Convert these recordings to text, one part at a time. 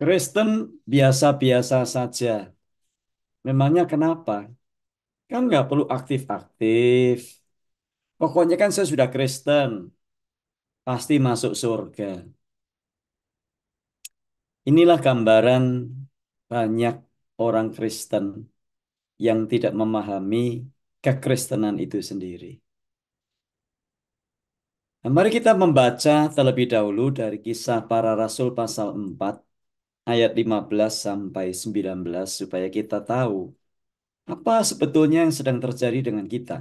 Kristen biasa-biasa saja. Memangnya kenapa? Kan nggak perlu aktif-aktif. Pokoknya kan saya sudah Kristen, pasti masuk surga. Inilah gambaran banyak orang Kristen yang tidak memahami kekristenan itu sendiri. Nah, mari kita membaca terlebih dahulu dari Kisah Para Rasul pasal 4 ayat 15 sampai 19 supaya kita tahu apa sebetulnya yang sedang terjadi dengan kita.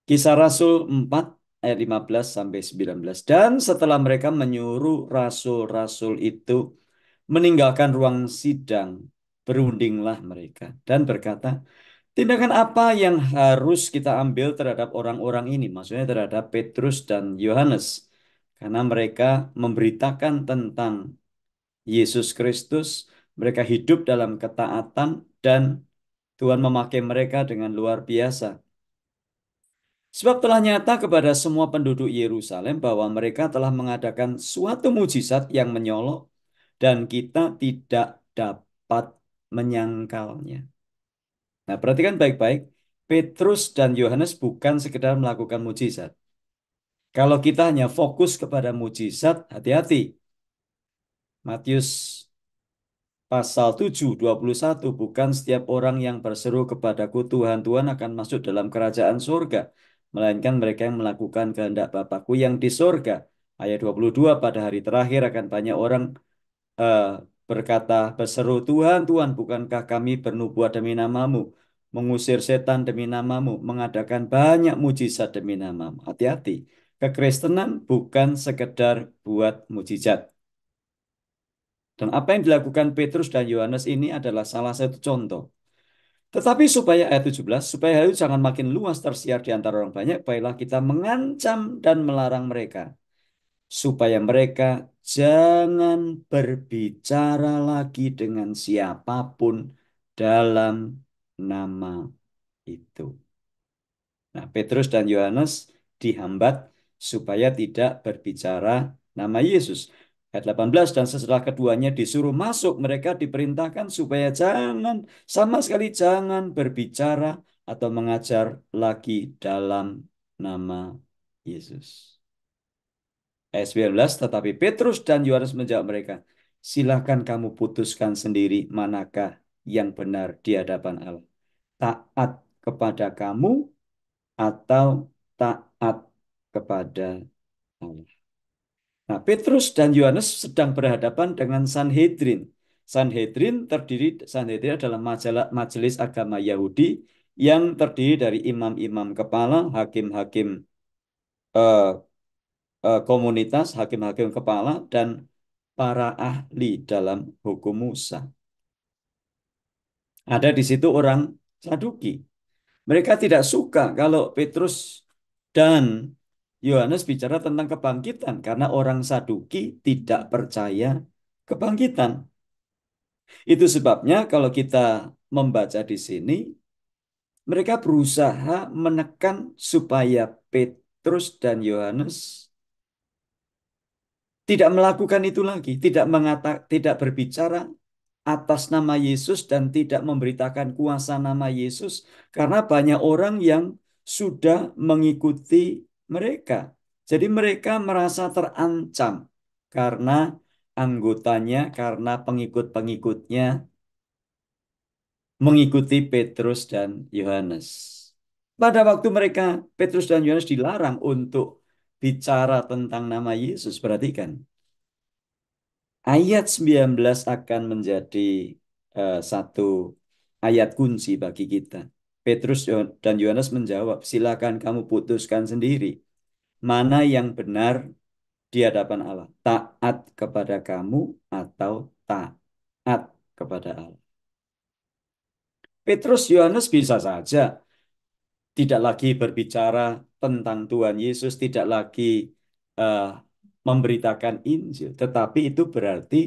Kisah Rasul 4 ayat 15 sampai 19. Dan setelah mereka menyuruh rasul-rasul itu meninggalkan ruang sidang, berundinglah mereka dan berkata, tindakan apa yang harus kita ambil terhadap orang-orang ini? Maksudnya terhadap Petrus dan Yohanes. Karena mereka memberitakan tentang Yesus Kristus, mereka hidup dalam ketaatan dan Tuhan memakai mereka dengan luar biasa. Sebab telah nyata kepada semua penduduk Yerusalem bahwa mereka telah mengadakan suatu mujizat yang menyolok dan kita tidak dapat menyangkalnya. Nah, perhatikan baik-baik. Petrus dan Yohanes bukan sekedar melakukan mujizat. Kalau kita hanya fokus kepada mujizat, hati-hati. Matius Pasal 7:21, bukan setiap orang yang berseru kepadaku Tuhan, Tuhan akan masuk dalam kerajaan surga, melainkan mereka yang melakukan kehendak Bapakku yang di surga. Ayat 22, pada hari terakhir akan banyak orang eh, berkata, berseru, Tuhan, Tuhan, bukankah kami bernubuat demi namamu, mengusir setan demi namamu, mengadakan banyak mujizat demi namamu. Hati-hati, kekristenan bukan sekedar buat mujizat. Dan apa yang dilakukan Petrus dan Yohanes ini adalah salah satu contoh. Tetapi supaya ayat 17, supaya hal itu jangan makin luas tersiar di antara orang banyak, baiklah kita mengancam dan melarang mereka. Supaya mereka jangan berbicara lagi dengan siapapun dalam nama itu. Nah, Petrus dan Yohanes dihambat supaya tidak berbicara nama Yesus. Ayat 18, dan setelah keduanya disuruh masuk, mereka diperintahkan supaya jangan, sama sekali jangan berbicara atau mengajar lagi dalam nama Yesus. Ayat 19, tetapi Petrus dan Yohanes menjawab mereka, silakan kamu putuskan sendiri manakah yang benar di hadapan Allah. Taat kepada kamu atau taat kepada Allah. Nah, Petrus dan Yohanes sedang berhadapan dengan Sanhedrin. Sanhedrin adalah majelis agama Yahudi yang terdiri dari imam-imam kepala, hakim-hakim eh, komunitas, hakim-hakim kepala, dan para ahli dalam hukum Musa. Ada di situ orang Saduki. Mereka tidak suka kalau Petrus dan Yohanes bicara tentang kebangkitan karena orang Saduki tidak percaya kebangkitan. Itu sebabnya kalau kita membaca di sini, mereka berusaha menekan supaya Petrus dan Yohanes tidak melakukan itu lagi, tidak berbicara atas nama Yesus dan tidak memberitakan kuasa nama Yesus karena banyak orang yang sudah mengikuti mereka. Jadi mereka merasa terancam karena anggotanya, karena pengikut-pengikutnya mengikuti Petrus dan Yohanes. Pada waktu mereka, Petrus dan Yohanes dilarang untuk bicara tentang nama Yesus, perhatikan. Ayat 19 akan menjadi satu ayat kunci bagi kita. Petrus dan Yohanes menjawab, silakan kamu putuskan sendiri. Mana yang benar di hadapan Allah. Taat kepada kamu atau taat kepada Allah. Petrus Yohanes bisa saja tidak lagi berbicara tentang Tuhan Yesus, tidak lagi eh, memberitakan Injil. Tetapi itu berarti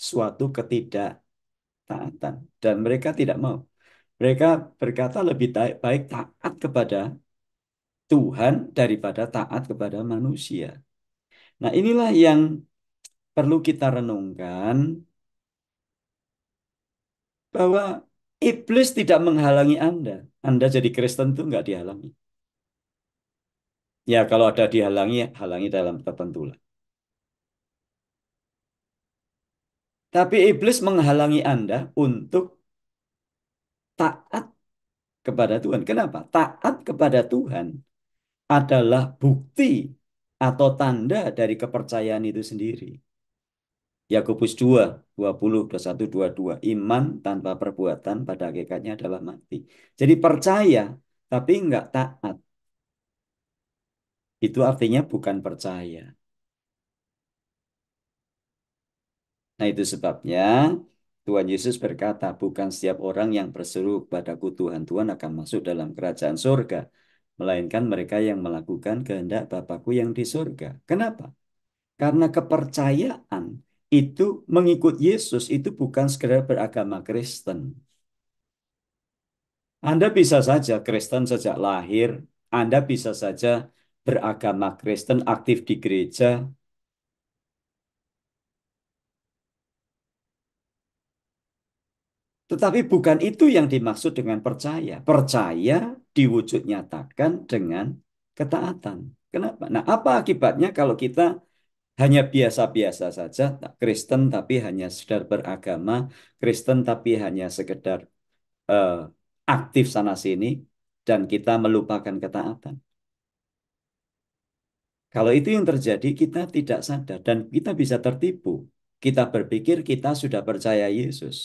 suatu ketidaktaatan. Dan mereka tidak mau. Mereka berkata lebih baik taat kepada Tuhan daripada taat kepada manusia. Nah, inilah yang perlu kita renungkan. bahwa iblis tidak menghalangi Anda. Anda jadi Kristen itu nggak dihalangi. Ya, kalau ada dihalangi, ya halangi dalam tertentu lah. Tapi iblis menghalangi Anda untuk taat kepada Tuhan. Kenapa? Taat kepada Tuhan adalah bukti atau tanda dari kepercayaan itu sendiri. Yakobus 2, 20, 21, 22. Iman tanpa perbuatan pada hakikatnya adalah mati. Jadi percaya, tapi enggak taat. Itu artinya bukan percaya. Nah itu sebabnya Tuhan Yesus berkata, bukan setiap orang yang berseru kepadaku Tuhan, Tuhan akan masuk dalam kerajaan surga. Melainkan mereka yang melakukan kehendak Bapakku yang di surga. Kenapa? Karena kepercayaan itu mengikut Yesus itu bukan sekedar beragama Kristen. Anda bisa saja Kristen sejak lahir, Anda bisa saja beragama Kristen aktif di gereja, tetapi bukan itu yang dimaksud dengan percaya. Percaya diwujud nyatakan dengan ketaatan. Kenapa? Nah, apa akibatnya kalau kita hanya biasa-biasa saja, Kristen tapi hanya sekedar beragama, Kristen tapi hanya sekedar eh, aktif sana sini, dan kita melupakan ketaatan. Kalau itu yang terjadi, kita tidak sadar dan kita bisa tertipu. Kita berpikir kita sudah percaya Yesus.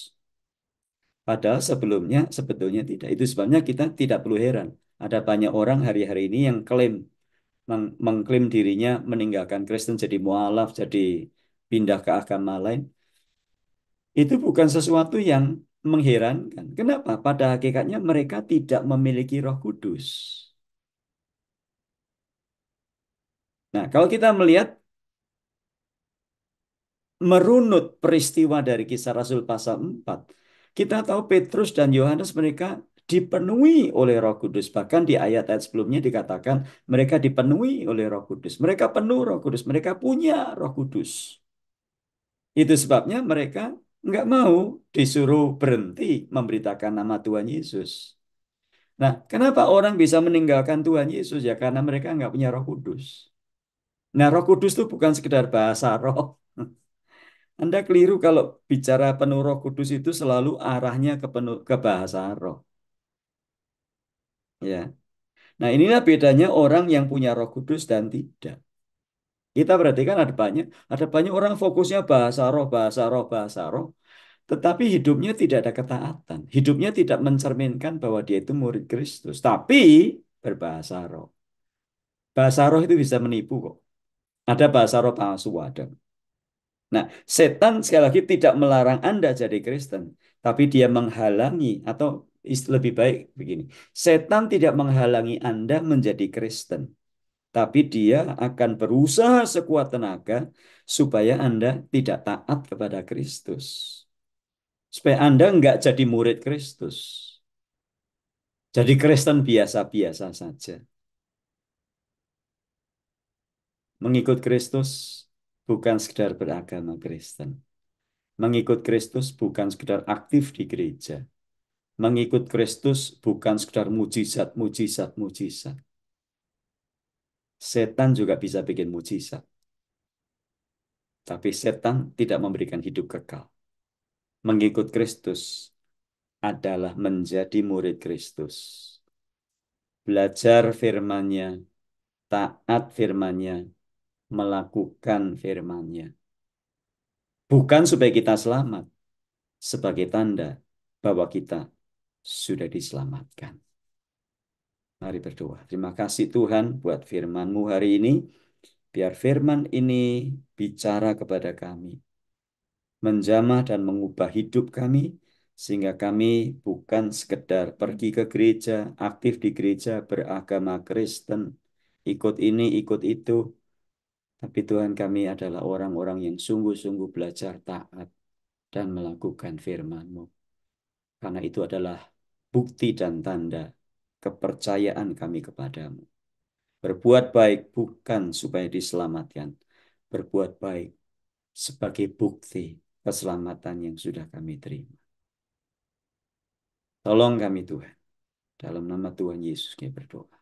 Padahal sebelumnya sebetulnya tidak. Itu sebabnya kita tidak perlu heran. Ada banyak orang hari-hari ini yang mengklaim dirinya meninggalkan Kristen jadi mualaf, jadi pindah ke agama lain. Itu bukan sesuatu yang mengherankan. Kenapa? Pada hakikatnya mereka tidak memiliki Roh Kudus. Nah, kalau kita melihat merunut peristiwa dari Kisah Rasul pasal 4, kita tahu Petrus dan Yohanes mereka dipenuhi oleh Roh Kudus. Bahkan di ayat-ayat sebelumnya dikatakan mereka dipenuhi oleh Roh Kudus. Mereka penuh Roh Kudus, mereka punya Roh Kudus. Itu sebabnya mereka nggak mau disuruh berhenti memberitakan nama Tuhan Yesus. Nah, kenapa orang bisa meninggalkan Tuhan Yesus? Ya karena mereka nggak punya Roh Kudus. Nah, Roh Kudus itu bukan sekedar bahasa roh. Anda keliru kalau bicara penuh Roh Kudus itu selalu arahnya ke bahasa roh. Ya. Nah, inilah bedanya orang yang punya Roh Kudus dan tidak. Kita perhatikan ada banyak orang fokusnya bahasa roh, bahasa roh, bahasa roh, tetapi hidupnya tidak ada ketaatan. Hidupnya tidak mencerminkan bahwa dia itu murid Kristus, tapi berbahasa roh. Bahasa roh itu bisa menipu kok. Ada bahasa roh palsu ada. Nah, setan sekali lagi tidak melarang Anda jadi Kristen, tapi dia menghalangi atau lebih baik begini. Setan tidak menghalangi Anda menjadi Kristen, tapi dia akan berusaha sekuat tenaga supaya Anda tidak taat kepada Kristus. Supaya Anda nggak jadi murid Kristus. Jadi Kristen biasa-biasa saja. Mengikut Kristus bukan sekedar beragama Kristen. Mengikut Kristus bukan sekedar aktif di gereja. Mengikut Kristus bukan sekedar mujizat, mujizat, mujizat. Setan juga bisa bikin mujizat. Tapi setan tidak memberikan hidup kekal. Mengikut Kristus adalah menjadi murid Kristus. Belajar firman-Nya, taat firman-Nya, melakukan firman-Nya. Bukan supaya kita selamat, sebagai tanda bahwa kita sudah diselamatkan. Mari berdoa. Terima kasih Tuhan buat firman-Mu hari ini. Biar firman ini bicara kepada kami, menjamah dan mengubah hidup kami, sehingga kami bukan sekedar pergi ke gereja, aktif di gereja, beragama Kristen, ikut ini, ikut itu, tapi Tuhan kami adalah orang-orang yang sungguh-sungguh belajar taat dan melakukan firman-Mu. Karena itu adalah bukti dan tanda kepercayaan kami kepadamu. Berbuat baik bukan supaya diselamatkan. Berbuat baik sebagai bukti keselamatan yang sudah kami terima. Tolong kami Tuhan. Dalam nama Tuhan Yesus kami berdoa.